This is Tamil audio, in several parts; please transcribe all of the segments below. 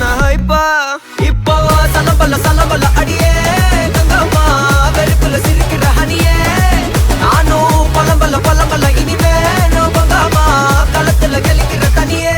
சொன்ன ஹைப்பா இப்போ சலம்பல அடியே கங்கம்மா வெறுப்புல சிரிக்கிற ஹனியே நானும் பழம்பல இனிமே நோ பங்காமா களத்துல கெளிக்கிற தனியே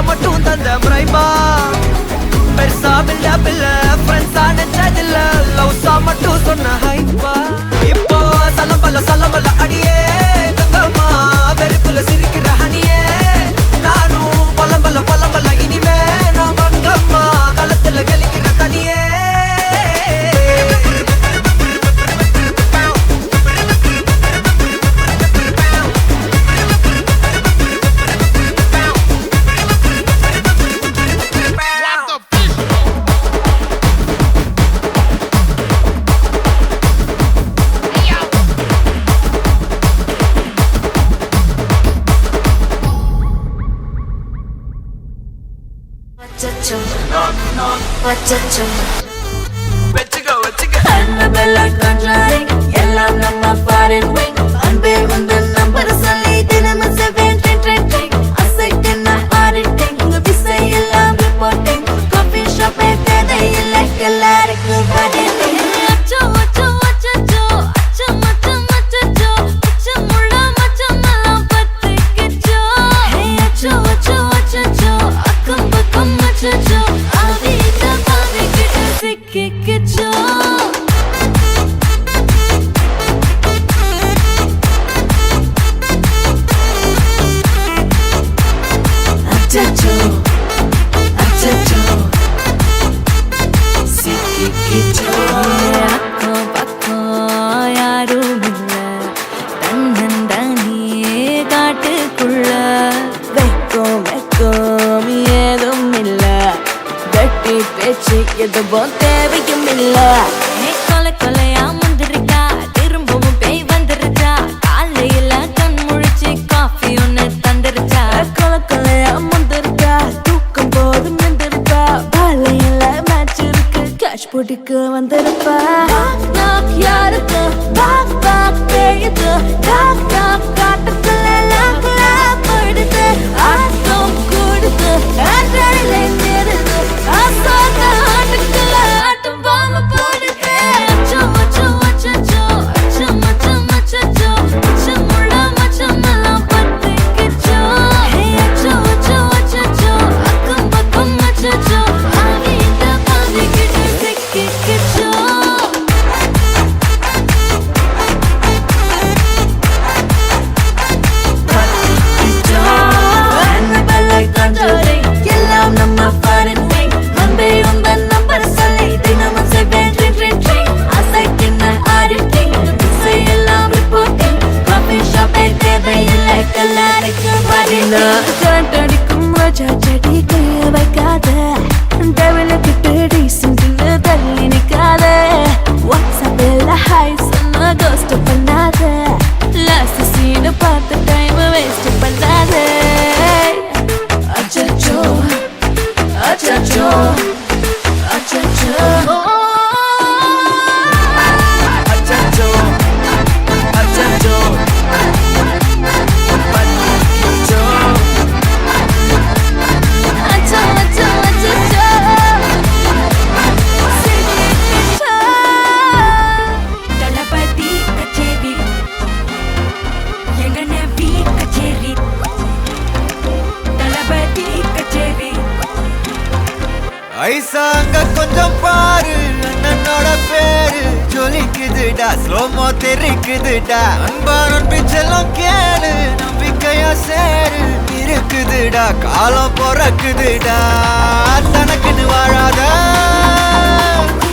மட்டும் தந்த முறைப்பா பெருசா பில்ல ஃப்ரெண்ட்ஸா நெச்சதில்ல லவ்ஸா மட்டும் சொன்ன ஹைப்பா இப்போ சலம்பல அடியே கங்கம்மா வெறுப்புல சிரிக்கிற ஹனியே நானும் பழம்பல இனிமே நான் மங்கம்மா களத்துல கெளிக்கிற தனியே வச்சச்சோ வெச்சுக்க அன்னபெல்லா கான்ட்ராய் எல்லாம் நம்ம ஃபாரின் விங் அன்பே வந்து நம்பர் சொல்லி தினமும் 7 ட்ரெண்டிங் அசைக்கு நான் ஆடிட்டிங் உங்க விசை எல்லாம் ரிப்போர்ட்டிங் காஃபி ஷாப் கதை இல்லை எல்லாருக்கும் பதில் அச்சோ அச்சோ அச்சச்சோ அச்சோ மச்சம் மச்சச்சோ அச்சம் முள்ள மச்சம் எல்லாம் பத்திக்கிச்சோ அச்சோ அச்சோ அச்சச்சோ அக்கம் பக்கம் மச்சச்சோ Get your எதுவும் தேவையும் இல்ல கொலையா முந்திருக்கா திரும்பவும் பேய் வந்துருச்சா காலையில கண் முழிச்சு காஃபி ஒண்ணு தந்துருச்சா கொலையா முந்திருக்கா தூக்கம் போதும் நின்றுருக்கா காலையில மேட்ச் இருக்கு கேஷ் போட்டுக்கு வந்திருப்பா யாருக்கு பேயுது காட்டத்துல படுது ஆட்டம் கூடுது நேருது ஆட்டம் பாம போடுது அச்சோ அச்சோ அச்சச்சோ அச்சோ மச்சம் மச்சச்சோ அச்சம் முள்ள மச்சம் எல்லாம் பத்திக்கிச்சோ அச்சோ அச்சோ அச்சச்சோ அக்கம் பக்கம் மச்சச்சோ ஆகிட்ட பாதிக்கிட்டு சிக்கிக்கிச்சோ கொஞ்சம் பாரு அண்ணனோட பேரு ஜொலிக்குதுடா ஸ்லோமோ தெரிக்குதுடா அன்பா நம்பிச்செல்லாம் கேளு நம்பிக்கையா சேரு இருக்குதுடா காலம் பிறக்குதுடா தனக்குன்னு வாழாத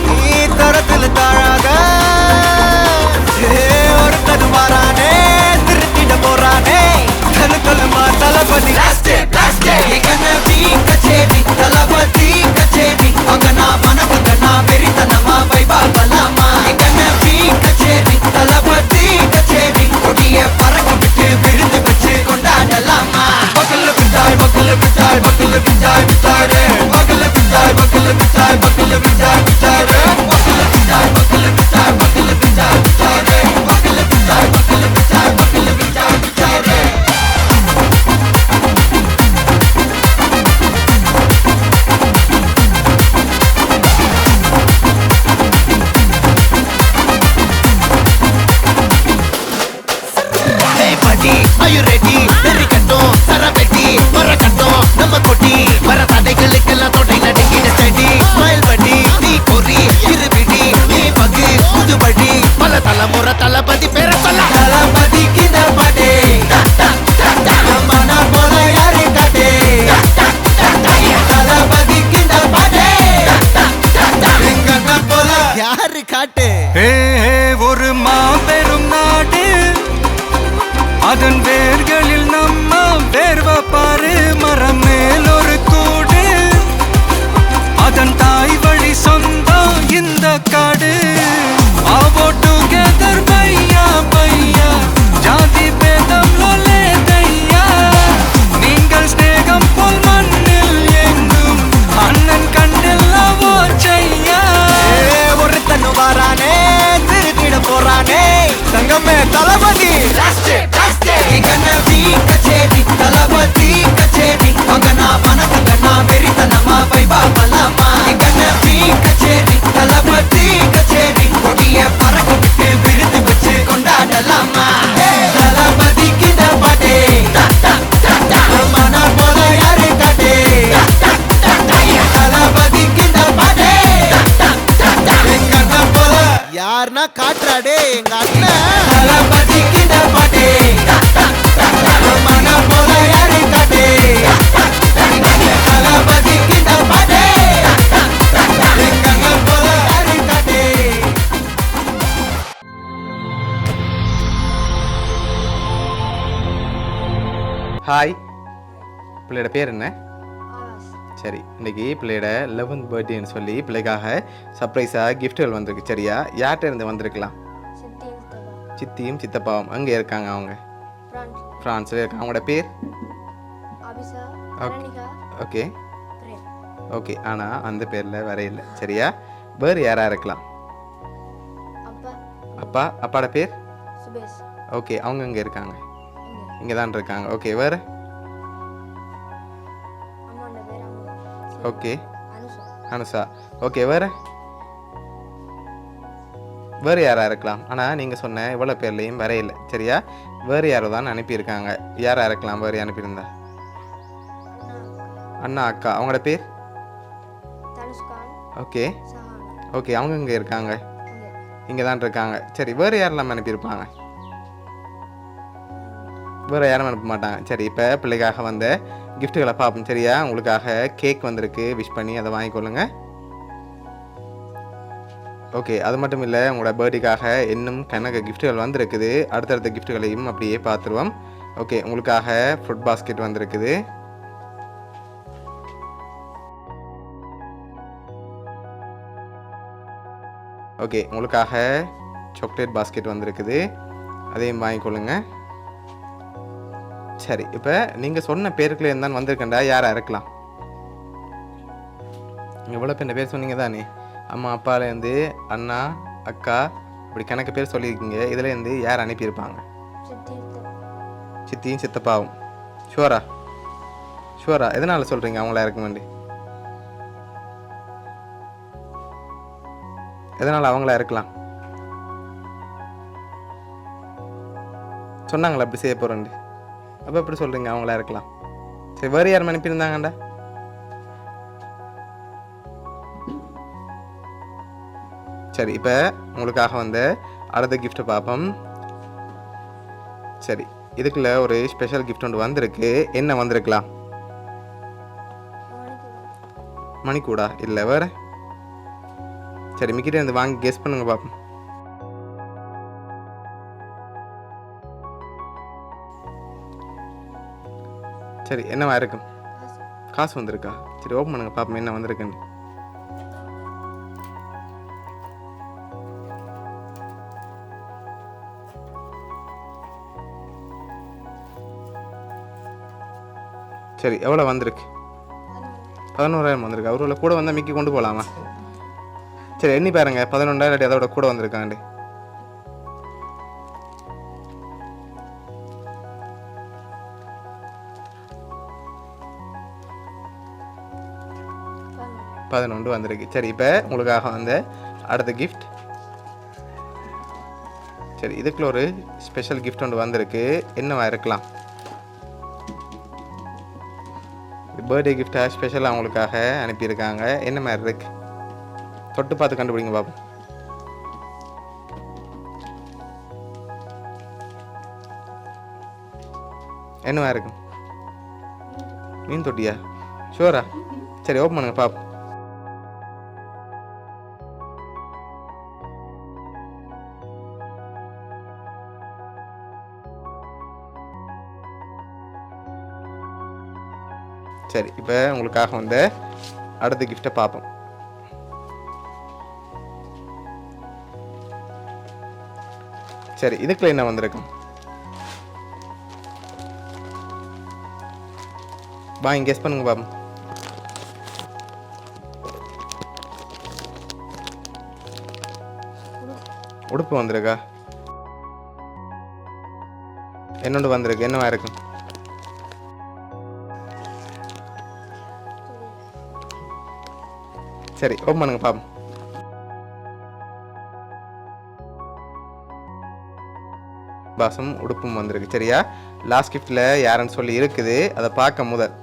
நீ தரத்துல தாழாத ஒருத்தது மாறானே திருத்திட போறானே கலுமா தளபதி கச்சேரி தளபதி கச்சேரி அங்கனா மனவங்கனா வெறித்தனமா வைபா பலாமா கச்சேரி தளபதி கச்சேரி கொடிய பறக்க விட்டு விருந்து வச்சு கொண்டாடலாமா பக்கல்ல விட்டாய் பக்கல்ல விட்டாய் பக்கல்ல விட்டாய் விட்டாரே பக்கல்ல விட்டாய் பக்கல்ல விட்டாய் பக்கல்ல விட்டாய் விட்டாரே பக்கல்ல விட்டாய் பக்கல்ல விட்டாய் பக்கல்ல விட்டாய் விட்டாரே பக்கல்ல விட்டாய் பக்கல்ல விட்டாய் பக்கல்ல விட்டாய் விட்டாரே Are you ready? Very கட்டும் சரவெட்டி வர கட்டும் நம்ம கொட்டி வர தடைகளுக்கெல்லாம் தொடை நடுங்கிட ஸ்டடி ஸ்மைல் பண்ணி நீ பொறி இருவிடி நீ பகு புதுபடி பல தலைமுறை தளபதி பேர சொல்ல தளபதிக்கு இந்த பாட்டே மன போல யாரு காட்டே தளபதிக்கு இந்த பாட்டே எங்க போல யாரு காட்டு ஒரு மாபெரும் நாடு அதன் வேர்களில் நம்ம வேர்வ பாரு மரம் மேல் ஒரு கூடு அதன் தாய் வழி சொந்தம் இந்த காடு ஆவோ டுகெதர் பையா பையா ஜாதி பேதம் லோலே தையா நீங்கள் ஸ்நேகம் போல் மண்ணில் எங்கும் அண்ணன் கண்டெல்லவோ செய்யா ஒரு தன்னு வாரானே திருத்திட போறானே தங்கமே தளபதி கச்சேரி தளபதி கச்சேரி அங்கனா மனசங்கனா வெறித்தனமா வைபா பலாமா கச்சேரி தளபதி கச்சேரி கொடிய பறக்க விட்டு விருந்து வச்சு கொண்டாடலாமா தளபதிக்கு இந்த பாட்டே மன போல யாரு காட்டே தளபதிக்கு இந்த பாட்டே எங்க அண்ணன் போல யாருன்னா காட்டுறாடே எங்க அண்ணன் தளபதிக்கு இந்த பாட்டே மன போல யாரு காட்டே தளபதிக்கு இந்த பாட்டே எங்க அண்ணன் போல யாரு காட்டே ஹாய், பிள்ளையோட பேர் என்ன? சரி, இன்னைக்கு பிள்ளையோட 11th பர்த்டேன்னு சொல்லி பிள்ளைக்காக சர்ப்ரைஸாக கிஃப்ட்டுகள் வந்திருக்கு. சரியா? யார்கிட்ட இருந்து வந்திருக்கலாம்? சித்தியும் சித்தப்பாவும் அங்கே இருக்காங்க. அவங்க ஃப்ரான்ஸில் இருக்காங்க. அவங்களோட பேர்? ஓகே ஓகே, ஆனால் அந்த பேரில் வர இல்லை. சரியா? வேறு யாராக இருக்கலாம்? அப்பாவோட பேர்? ஓகே, அவங்க இங்கே இருக்காங்க. இங்கே தான் இருக்காங்க. ஓகே, வேறு? ஓகே, அனுஷா. ஓகே, வேறு யாராக இருக்கலாம்? ஆனால் நீங்கள் சொன்ன இவ்வளோ பேர்லேயும் வர இல்லை. சரியா? வேறு யாரோ தான் அனுப்பியிருக்காங்க. யாராக இருக்கலாம் வேறு அனுப்பியிருந்தா? அண்ணா, அக்கா. அவங்களோட பேர்? ஓகே ஓகே, அவங்க இங்கே இருக்காங்க. இங்கே தான் இருக்காங்க. சரி, வேறு யாரெல்லாம் அனுப்பியிருப்பாங்க? வேறு யாரும் அனுப்ப மாட்டாங்க. சரி, இப்போ பிள்ளைக்காக வந்த கிஃப்ட்டுகளை பார்ப்போம். சரியா? உங்களுக்காக கேக் வந்திருக்கு. விஷ் பண்ணி அதை வாங்கிக்கொள்ளுங்க. ஓகே, அது மட்டும் இல்லை, உங்களோட பர்த்டேக்காக இன்னும் கணக்கு கிஃப்ட்டுகள் வந்திருக்குது. அடுத்தடுத்த கிஃப்ட்டுகளையும் அப்படியே பார்த்துருவோம். ஓகே, உங்களுக்காக ஃப்ரூட் பாஸ்கெட் வந்திருக்குது. ஓகே, உங்களுக்காக சாக்லேட் பாஸ்கெட் வந்திருக்குது. அதையும் வாங்கிக்கொள்ளுங்க. சரி, இப்போ நீங்கள் சொன்ன பேருக்குள்ளே இருந்தால் வந்திருக்கேன்டா. யாராக இருக்கலாம்? எவ்வளோ பேர் சொன்னீங்க தானே? அம்மா அப்பாலேருந்து அண்ணா அக்கா இப்படி கணக்கு பேர் சொல்லியிருக்கீங்க. இதுலேருந்து யார் அனுப்பியிருப்பாங்க? சித்தியும் சித்தப்பாவும். ஷுவரா? எதனால் சொல்கிறீங்க அவங்களா இருக்க வேண்டி? எதனால் அவங்களா இருக்கலாம்? சொன்னாங்களா அப்படி செய்ய போகிறேன்ட்டு? அப்போ எப்படி சொல்கிறீங்க அவங்களா இருக்கலாம்? சரி, வேறு யாரும் அனுப்பியிருந்தாங்கண்டா? சரி இப்போ உங்களுக்காக வந்து அடுத்த கிஃப்ட்டை பார்ப்போம். சரி இதுக்குள்ள ஒரு ஸ்பெஷல் கிஃப்ட் ஒன்று வந்திருக்கு. என்ன வந்திருக்கலாம்? மணிக்கூடா இல்லை வேற? சரி மிக்கிட்ட இருந்து வாங்கி கெஸ் பண்ணுங்க பார்ப்போம். சரி என்னவா இருக்கும்? காசு வந்திருக்கா? சரி ஓப்பன் பண்ணுங்க பார்ப்போம் என்ன வந்திருக்குன்னு. சரி எவ்வளோ வந்திருக்கு? 11,000 வந்திருக்கு. அவரோட கூட வந்தால் மிக்கி கொண்டு போகலாமா? சரி எண்ணி பாருங்க 11,000 அதோட கூட வந்திருக்காண்டு. பதினொன்று வந்திருக்கு. சரி இப்போ உங்களுக்காக வந்து அடுத்த கிஃப்ட். சரி இதுக்குள்ள ஒரு ஸ்பெஷல் கிஃப்ட் ஒன்று வந்திருக்கு. என்னவா இருக்கலாம்? பர்த்டே கிஃப்டாக ஸ்பெஷலாக அவங்களுக்காக அனுப்பியிருக்காங்க. என்ன மாதிரி இருக்கு? தொட்டு பார்த்து கண்டுபிடிங்க பாப்போம். என்னவா இருக்கும்? மீன் தொட்டியா? ஷூரா? சரி ஓப்பன் பண்ணுங்க பாப்போம். சரி இப்போ உங்களுக்காக வந்து அடுத்த கிஃப்டை பார்ப்போம். சரி இதுக்குள்ள என்ன வந்திருக்கும்? வாங்கி கெஸ் பண்ணுங்க பாப்போம். உடுப்பு வந்திருக்கா? என்னோட வந்திருக்கு. என்னவா இருக்கும்? சரி ஓப்பன் பண்ணுங்க பாப்போம். பாசம் உடுப்பும் வந்திருக்கு. சரியா லாஸ்ட் கிஃப்ட்ல யாருன்னு சொல்லி இருக்குது. அதை பார்க்க முதல்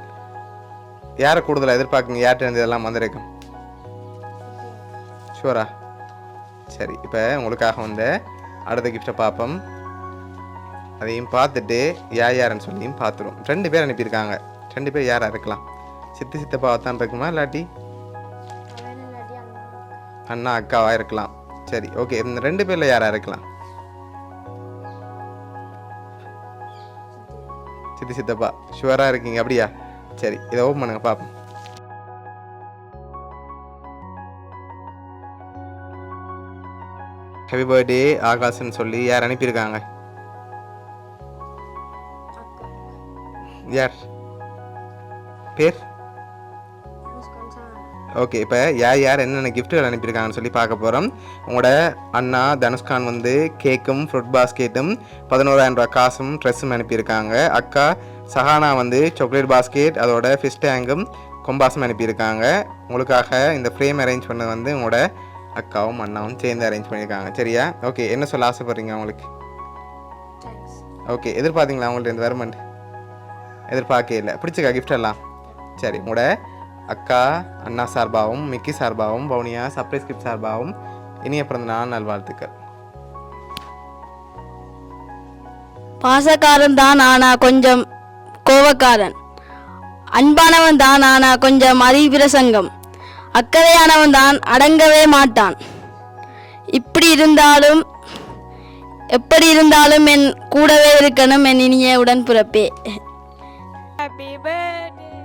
யாரை கூடுதலாக எதிர்பார்க்குங்க? யார்கிட்ட இருந்து இதெல்லாம் வந்திருக்கு? ஷூரா? சரி இப்போ உங்களுக்காக வந்து அடுத்த கிஃப்டை பார்ப்போம். அதையும் பார்த்துட்டு யாருன்னு சொல்லியும் பார்த்துரும். 2 பேர் அனுப்பியிருக்காங்க. 2 பேர் யாராக இருக்கலாம்? சித்தி சித்தப்பாவை தான் இருக்குமா இல்லாட்டி அண்ணா அக்காவா இருக்கலாம். சரி ஓகே இந்த 2 பேர்ல யாரா இருக்கலாம்? சித்தி சித்தப்பா ஷுவரா இருக்கீங்க? அப்படியா? சரி இதை ஓப்பன் பண்ணுங்க பாப்போம். ஹாப்பி பர்த்டே ஆகாஷ்னு சொல்லி யார் அனுப்பியிருக்காங்க? யார் பேர்? ஓகே இப்போ யார் என்னென்ன கிஃப்ட்டுகள் அனுப்பியிருக்காங்கன்னு சொல்லி பார்க்க போகிறோம். உங்களோட அண்ணா தனுஷ்கான் வந்து கேக்கும் ஃப்ரூட் பாஸ்கெட்டும் 11,000 ரூபா காசும் ட்ரெஸ்ஸும் அனுப்பியிருக்காங்க. அக்கா சஹானா வந்து சாக்லேட் பாஸ்கெட் அதோட ஃபிஷ் டேங்கும் கொம்பாஸும் அனுப்பியிருக்காங்க. உங்களுக்காக இந்த ஃப்ரேம் அரேஞ்ச் பண்ணது வந்து உங்களோட அக்காவும் அண்ணாவும் சேர்ந்து அரேஞ்ச் பண்ணியிருக்காங்க. சரியா? ஓகே என்ன சொல்ல ஆசைப்படுறீங்க உங்களுக்கு? ஓகே எதிர்பார்த்தீங்களா உங்கள்ட்ட இந்த வருமெண்ட்? எதிர்பார்க்கவே இல்லை. பிடிச்சிக்கா கிஃப்ட் எல்லாம்? சரி உங்களோட அக்கா அண்ணா சார்பாகவும் மிக்கி சார்பாகவும் பவுனியா சர்ப்ரைஸ் கிஃப்ட் சார்பாகவும் இனிய பிறந்த நாள் நல்வாழ்த்துக்கள். பாசக்காரன் தான் ஆனா கொஞ்சம் கோபக்காரன், அன்பானவன் தான் ஆனா கொஞ்சம் அதிபிரசங்கம், அக்கறையானவன் தான் அடங்கவே மாட்டான். இப்படி இருந்தாலும் எப்படி இருந்தாலும் என் கூடவே இருக்கணும் என் இனிய உடன்பிறப்பே. Happy birthday